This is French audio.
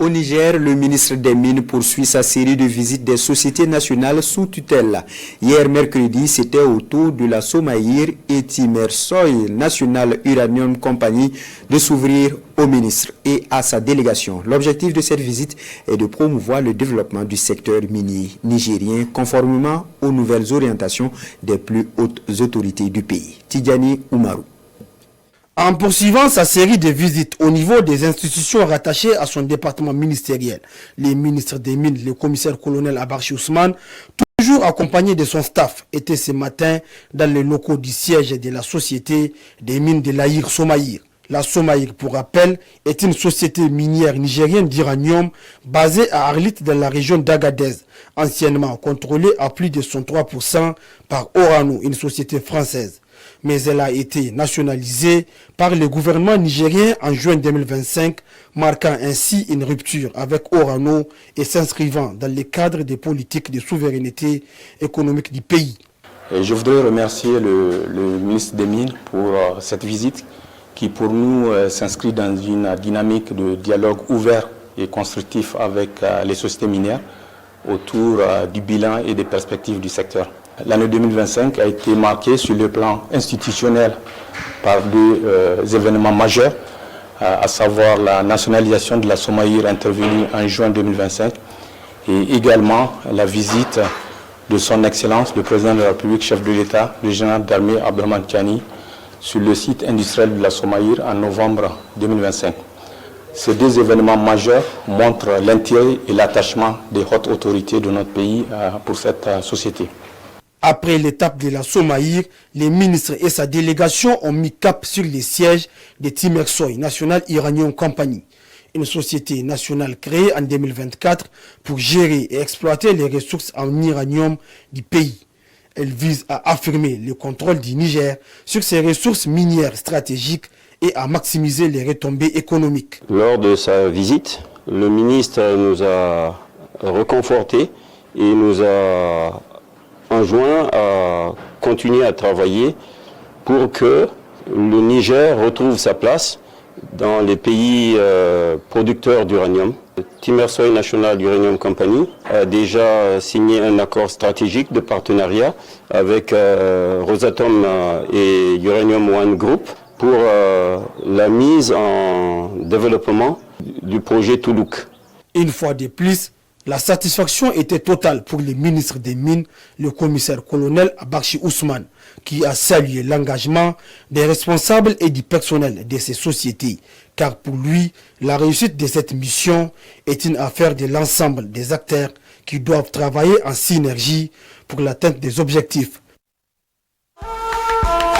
Au Niger, le ministre des Mines poursuit sa série de visites des sociétés nationales sous tutelle. Hier mercredi, c'était au tour de la Somaïr et Timersoy National Uranium Company de s'ouvrir au ministre et à sa délégation. L'objectif de cette visite est de promouvoir le développement du secteur minier nigérien conformément aux nouvelles orientations des plus hautes autorités du pays. Tidjani Oumarou. En poursuivant sa série de visites au niveau des institutions rattachées à son département ministériel, les ministres des Mines, le commissaire-colonel Abarchi Ousmane, toujours accompagné de son staff, étaient ce matin dans les locaux du siège de la société des mines de l'Aïr Somaïr. La Somaïr, pour rappel, est une société minière nigérienne d'uranium basée à Arlit dans la région d'Agadez, anciennement contrôlée à plus de 103% par Orano, une société française. Mais elle a été nationalisée par le gouvernement nigérien en juin 2025, marquant ainsi une rupture avec Orano et s'inscrivant dans le cadre des politiques de souveraineté économique du pays. Et je voudrais remercier le ministre des Mines pour cette visite qui pour nous s'inscrit dans une dynamique de dialogue ouvert et constructif avec les sociétés minières autour du bilan et des perspectives du secteur. L'année 2025 a été marquée sur le plan institutionnel par deux événements majeurs, à savoir la nationalisation de la Somaïr intervenue en juin 2025 et également la visite de son Excellence, le Président de la République, chef de l'État, le général d'armée Abdrahmane Tiani, sur le site industriel de la Somaïr en novembre 2025. Ces deux événements majeurs montrent l'intérêt et l'attachement des hautes autorités de notre pays pour cette société. Après l'étape de la Somaïr, les ministres et sa délégation ont mis cap sur les sièges de Timersoy National Uranium Company, une société nationale créée en 2024 pour gérer et exploiter les ressources en uranium du pays. Elle vise à affirmer le contrôle du Niger sur ses ressources minières stratégiques et à maximiser les retombées économiques. Lors de sa visite, le ministre nous a reconfortés et nous a enjoint à continuer à travailler pour que le Niger retrouve sa place dans les pays producteurs d'uranium. Timersoy National Uranium Company a déjà signé un accord stratégique de partenariat avec Rosatom et Uranium One Group pour la mise en développement du projet Toulouk. Une fois de plus, la satisfaction était totale pour le ministre des Mines, le commissaire-colonel Abarchi Ousmane, qui a salué l'engagement des responsables et du personnel de ces sociétés, car pour lui, la réussite de cette mission est une affaire de l'ensemble des acteurs qui doivent travailler en synergie pour l'atteinte des objectifs